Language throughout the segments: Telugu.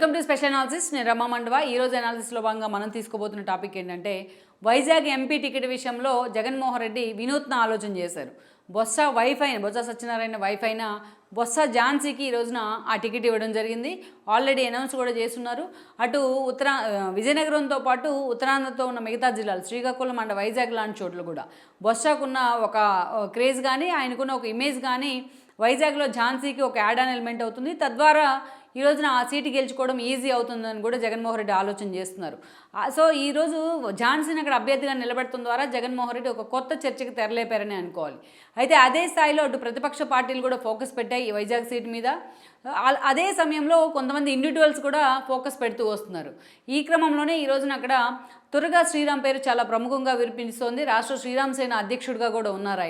Welcome to special analysis. నేను రమా మండవ. ఈరోజు అనాలిసిస్లో భాగంగా మనం తీసుకోబోతున్న టాపిక్ ఏంటంటే వైజాగ్ ఎంపీ టికెట్ విషయంలో జగన్మోహన్ రెడ్డి వినూత్న ఆలోచన చేశారు. బొత్స సత్యనారాయణ వైఫ్ అయిన బొత్స ఝాన్సీకి ఈ రోజున ఆ టికెట్ ఇవ్వడం జరిగింది. ఆల్రెడీ అనౌన్స్ కూడా చేస్తున్నారు. అటు విజయనగరంతో పాటు ఉత్తరాంధ్రతో ఉన్న మిగతా జిల్లాలు శ్రీకాకుళం అండ్ వైజాగ్ లాంటి చోట్ల కూడా బొత్సకున్న ఒక క్రేజ్ కానీ ఆయనకున్న ఒక ఇమేజ్ కానీ వైజాగ్లో ఝాన్సీకి ఒక యాడ్ ఆన్ ఎలిమెంట్ అవుతుంది. తద్వారా ఈ రోజున ఆ సీటు గెలుచుకోవడం ఈజీ అవుతుందని కూడా జగన్మోహన్ రెడ్డి ఆలోచన చేస్తున్నారు. సో ఈరోజు ఝాన్సీని అక్కడ అభ్యర్థిగా నిలబెట్టడం ద్వారా జగన్మోహన్ రెడ్డి ఒక కొత్త చర్చకి తెరలేపారని అనుకోవాలి. అయితే అదే స్థాయిలో అటు ప్రతిపక్ష పార్టీలు కూడా ఫోకస్ పెట్టాయి ఈ వైజాగ్ సీటు మీద. అదే సమయంలో కొంతమంది ఇండివిజువల్స్ కూడా ఫోకస్ పెడుతూ వస్తున్నారు. ఈ క్రమంలోనే ఈ రోజున అక్కడ తురగా శ్రీరామ్ పేరు చాలా ప్రముఖంగా వినిపిస్తోంది. రాష్ట్ర శ్రీరామ్ సేన అధ్యక్షుడిగా కూడా ఉన్నారు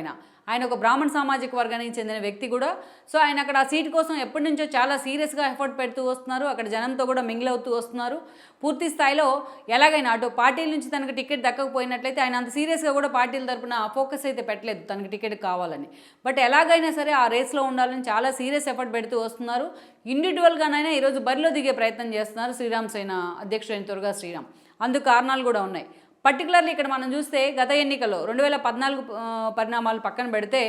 ఆయన ఒక బ్రాహ్మణ సామాజిక వర్గానికి చెందిన వ్యక్తి కూడా. సో ఆయన అక్కడ ఆ సీటు కోసం ఎప్పటి నుంచో చాలా సీరియస్గా ఎఫర్ట్ పెడుతూ వస్తున్నారు. అక్కడ జనంతో కూడా మింగిల్ అవుతూ వస్తున్నారు. పూర్తి స్థాయిలో ఎలాగైనా అటు పార్టీల నుంచి తనకు టికెట్ దక్కకపోయినట్లయితే ఆయన అంత సీరియస్గా కూడా పార్టీల తరపున ఫోకస్ అయితే పెట్టలేదు తనకు టికెట్ కావాలని. బట్ ఎలాగైనా సరే ఆ రేస్లో ఉండాలని చాలా సీరియస్ ఎఫర్ట్ పెడుతూ వస్తున్నారు. ఇండివిజువల్గానైనా ఈరోజు బరిలో దిగే ప్రయత్నం చేస్తున్నారు శ్రీరామ్ సేన అధ్యక్షుడైన తురగా శ్రీరామ్. అందుకు కారణాలు కూడా ఉన్నాయి. పర్టికులర్లీ ఇక్కడ మనం చూస్తే గత ఎన్నికల్లో 2014 పరిణామాలు పక్కన పెడితే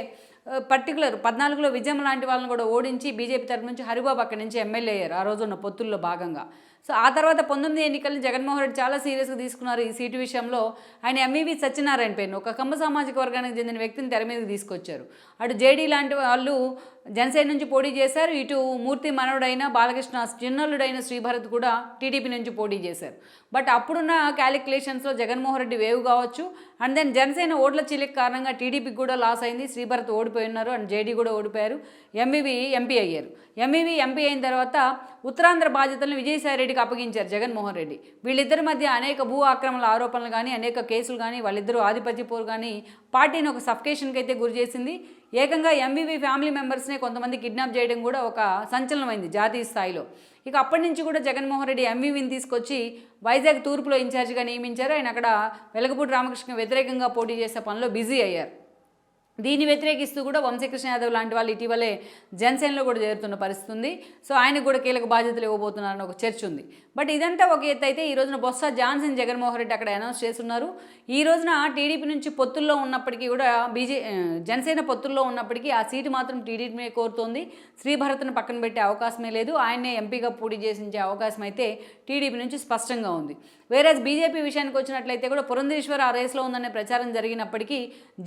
14లో విజయం లాంటి వాళ్ళని కూడా ఓడించి బీజేపీ తరఫు నుంచి హరిబాబు అక్కడి నుంచి ఎమ్మెల్యే అయ్యారు ఆ రోజున్న పొత్తుల్లో భాగంగా. సో ఆ తర్వాత 19 ఎన్నికలను జగన్మోహన్ రెడ్డి చాలా సీరియస్గా తీసుకున్నారు ఈ సీటు విషయంలో. ఆయన ఎంఈవి సత్యనారాయణ పేరును ఒక కమ్మ సామాజిక వర్గానికి చెందిన వ్యక్తిని తెర మీదకి తీసుకొచ్చారు. అటు జేడీ లాంటి వాళ్ళు జనసేన నుంచి పోటీ చేశారు. ఇటు మూర్తి మనవడైన బాలకృష్ణ చిన్నల్లుడైన శ్రీభరత్ కూడా టీడీపీ నుంచి పోటీ చేశారు. బట్ అప్పుడున్న క్యాలిక్యులేషన్స్లో జగన్మోహన్ రెడ్డి వేవ్ కావచ్చు అండ్ దెన్ జనసేన ఓట్ల చీలిక కారణంగా టీడీపీకి కూడా లాస్ అయింది. శ్రీభరత్ ఓడిపోయి ఉన్నారు అండ్ జేడీ కూడా ఓడిపోయారు. ఎంఈవి ఎంపీ అయ్యారు. ఎంఈవి ఎంపీ అయిన తర్వాత ఉత్తరాంధ్ర బాధ్యతలను విజయసాయిరెడ్డికి అప్పగించారు జగన్మోహన్ రెడ్డి. వీళ్ళిద్దరి మధ్య అనేక భూ ఆక్రమణల ఆరోపణలు కానీ అనేక కేసులు కానీ వాళ్ళిద్దరూ ఆధిపత్య పోరు కానీ పార్టీని ఒక సఫికేషన్కి అయితే గురి చేసింది. ఏకంగా ఎంవీవీ ఫ్యామిలీ మెంబర్స్నే కొంతమంది కిడ్నాప్ చేయడం కూడా ఒక సంచలనమైంది జాతీయ స్థాయిలో. ఇక అప్పటి నుంచి కూడా జగన్మోహన్ రెడ్డి ఎంవీవీని తీసుకొచ్చి వైజాగ్ తూర్పులో ఇన్ఛార్జిగా నియమించారు. ఆయన అక్కడ వెలగపూడి రామకృష్ణ వ్యతిరేకంగా పోటీ చేసే పనిలో బిజీ అయ్యారు. దీన్ని వ్యతిరేకిస్తూ కూడా వంశీకృష్ణ యాదవ్ లాంటి వాళ్ళు ఇటీవలే జనసేనలో కూడా చేరుతున్న పరిస్థితి ఉంది. సో ఆయనకు కూడా కీలక బాధ్యతలు ఇవ్వబోతున్నారని ఒక చర్చ ఉంది. బట్ ఇదంతా ఒక ఎత్తు అయితే ఈ రోజున బొత్స ఝాన్సీని జగన్మోహన్ రెడ్డి అక్కడ అనౌన్స్ చేస్తున్నారు. ఈ రోజున టీడీపీ నుంచి పొత్తుల్లో ఉన్నప్పటికీ కూడా జనసేన పొత్తుల్లో ఉన్నప్పటికీ ఆ సీటు మాత్రం టీడీపీ కోరుతోంది. శ్రీభరత్ను పక్కన పెట్టే అవకాశమే లేదు. ఆయన్నే ఎంపీగా పోటీ చేసించే అవకాశం అయితే టీడీపీ నుంచి స్పష్టంగా ఉంది. వేరేజ్ బీజేపీ విషయానికి వచ్చినట్లయితే కూడా పురంధేశ్వర్ ఆ రేస్లో ఉందనే ప్రచారం జరిగినప్పటికీ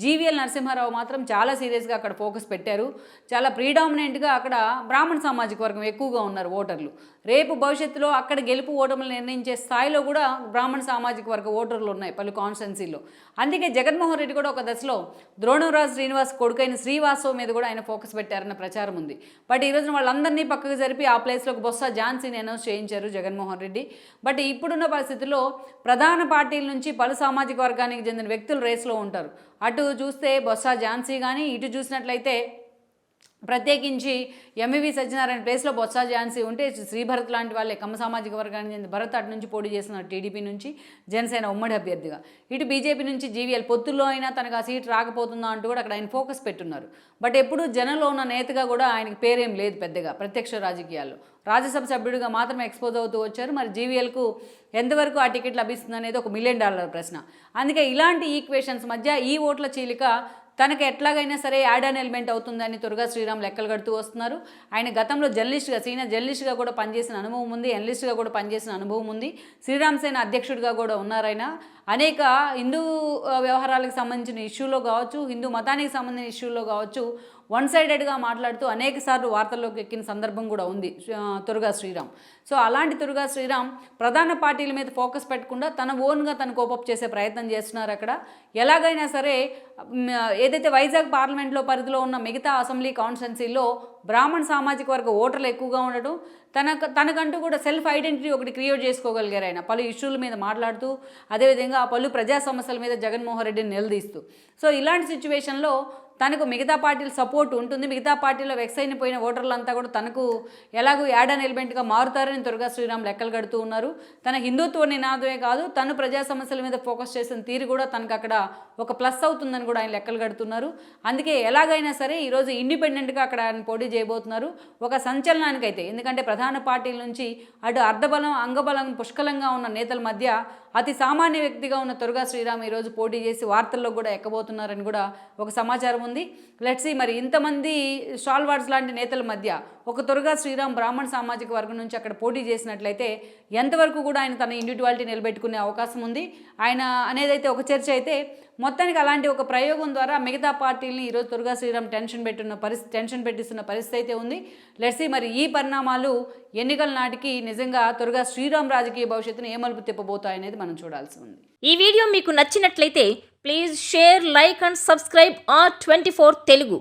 జీవీఎల్ నరసింహారావు మాత్రం చాలా సీరియస్గా అక్కడ ఫోకస్ పెట్టారు. చాలా ప్రీడామినెంట్గా అక్కడ బ్రాహ్మణ సామాజిక వర్గం ఎక్కువగా ఉన్నారు ఓటర్లు. రేపు భవిష్యత్తులో అక్కడ గెలుపు ఓటములు నిర్ణయించే స్థాయిలో కూడా బ్రాహ్మణ సామాజిక వర్గ ఓటర్లు ఉన్నాయి పలు కాన్స్టిట్యున్సీలో. అందుకే జగన్మోహన్ రెడ్డి కూడా ఒక దశలో ద్రోణంరాజు శ్రీనివాస్ కొడుకైన శ్రీవాసవ్ మీద కూడా ఆయన ఫోకస్ పెట్టారన్న ప్రచారం ఉంది. బట్ ఈ రోజున వాళ్ళందరినీ పక్కకు జరిపి ఆ ప్లేస్లోకి బొత్స ఝాన్సీని అనౌన్స్ చేయించారు జగన్మోహన్ రెడ్డి. బట్ ఇప్పుడున్న పరిస్థితుల్లో ప్రధాన పార్టీల నుంచి పలు సామాజిక వర్గానికి చెందిన వ్యక్తులు రేస్లో ఉంటారు. అటు చూస్తే బొత్స ఝాన్సీ కానీ ఇటు చూసినట్లయితే ప్రత్యేకించి ఎంఈవి సత్యనారాయణ ప్లేస్లో బొత్స ఝాన్సీ ఉంటే శ్రీభరత్ లాంటి వాళ్ళే కమ్మ సామాజిక వర్గానికి చెందిన భరత్ అటు నుంచి పోటీ చేస్తున్నారు టీడీపీ నుంచి జనసేన ఉమ్మడి అభ్యర్థిగా. ఇటు బీజేపీ నుంచి జీవీఎల్ పొత్తుల్లో అయినా తనకు ఆ సీట్ రాకపోతుందా అంటూ కూడా అక్కడ ఆయన ఫోకస్ పెట్టున్నారు. బట్ ఎప్పుడు జనంలో ఉన్న నేతగా కూడా ఆయనకి పేరేం లేదు పెద్దగా ప్రత్యక్ష రాజకీయాల్లో. రాజ్యసభ సభ్యుడిగా మాత్రమే ఎక్స్పోజ్ అవుతూ వచ్చారు. మరి జీవీఎల్కు ఎంతవరకు ఆ టికెట్ లభిస్తుంది అనేది ఒక $1 మిలియన్ ప్రశ్న. అందుకే ఇలాంటి ఈక్వేషన్స్ మధ్య ఈ ఓట్ల చీలిక తనకు ఎట్లాగైనా సరే యాడ్ ఆన్ ఎలిమెంట్ అవుతుందని తురగా శ్రీరామ్ లెక్కలు కడుతూ వస్తున్నారు. ఆయన గతంలో సీనియర్ జర్నలిస్ట్గా కూడా పనిచేసిన అనుభవం ఉంది. ఎనలిస్ట్గా కూడా పనిచేసిన అనుభవం ఉంది. శ్రీరామ్ సేన అధ్యక్షుడిగా కూడా ఉన్నారాయన. అనేక హిందూ వ్యవహారాలకు సంబంధించిన ఇష్యూలో కావచ్చు, హిందూ మతానికి సంబంధించిన ఇష్యూలో కావచ్చు వన్ సైడెడ్గా మాట్లాడుతూ అనేక సార్లు వార్తల్లోకి ఎక్కిన సందర్భం కూడా ఉంది తురగా శ్రీరామ్. సో అలాంటి తురగా శ్రీరామ్ ప్రధాన పార్టీల మీద ఫోకస్ పెట్టకుండా తన ఓన్గా తను కోపప్ చేసే ప్రయత్నం చేస్తున్నారు అక్కడ. ఎలాగైనా సరే ఏదైతే వైజాగ్ పార్లమెంట్లో పరిధిలో ఉన్న మిగతా అసెంబ్లీ కాన్స్టిట్యున్సీలో బ్రాహ్మణ సామాజిక వర్గ ఓటర్లు ఎక్కువగా ఉండడం, తనకంటూ కూడా సెల్ఫ్ ఐడెంటిటీ ఒకటి క్రియేట్ చేసుకోగలిగారు ఆయన పలు ఇష్యూల మీద మాట్లాడుతూ, అదేవిధంగా పలు ప్రజా సమస్యల మీద జగన్మోహన్ రెడ్డిని నిలదీస్తూ. సో ఇలాంటి సిచ్యువేషన్లో తనకు మిగతా పార్టీల సపోర్ట్ ఉంటుంది, మిగతా పార్టీలో వెక్స్ అయిపోయిన ఓటర్లంతా కూడా తనకు ఎలాగో యాడ్ అండ్ ఎలిమెంట్గా మారుతారని తురగా శ్రీరామ్ లెక్కలు కడుతూ ఉన్నారు. తన హిందుత్వ నినాదమే కాదు, తను ప్రజా సమస్యల మీద ఫోకస్ చేసిన తీరు కూడా తనకు అక్కడ ఒక ప్లస్ అవుతుందని కూడా ఆయన లెక్కలు కడుతున్నారు. అందుకే ఎలాగైనా సరే ఈరోజు ఇండిపెండెంట్గా అక్కడ ఆయన పోటీ చేయబోతున్నారు. ఒక సంచలనానికైతే, ఎందుకంటే ప్రధాన పార్టీల నుంచి అటు అర్ధబలం అంగబలం పుష్కలంగా ఉన్న నేతల మధ్య అతి సామాన్య వ్యక్తిగా ఉన్న తురగా శ్రీరామ్ ఈరోజు పోటీ చేసి వార్తల్లో కూడా ఎక్కబోతున్నారని కూడా ఒక సమాచారం ఉంది. లెట్స్ సీ మరి ఇంతమంది స్టాల్వార్డ్స్ లాంటి నేతల మధ్య ఒక తురగా శ్రీరామ్ బ్రాహ్మణ సామాజిక వర్గం నుంచి అక్కడ పోటీ చేసినట్లయితే ఎంతవరకు కూడా ఆయన తన ఇండివిజువాలిటీ నిలబెట్టుకునే అవకాశం ఉంది ఆయన అనేదైతే ఒక చర్చ అయితే, మొత్తానికి అలాంటి ఒక ప్రయోగం ద్వారా మిగతా పార్టీలని ఈరోజు తురగా శ్రీరామ్ టెన్షన్ పెట్టిస్తున్న పరిస్థితి అయితే ఉంది. లెట్స్ సీ మరి ఈ పరిణామాలు ఎన్నికల నాటికి నిజంగా తురగా శ్రీరామ్ రాజకీయ భవిష్యత్తును ఏ మలుపు తిప్పబోతాయనేది మనం చూడాల్సి ఉంది. ఈ వీడియో మీకు నచ్చినట్లయితే please share, like and subscribe R24 Telugu.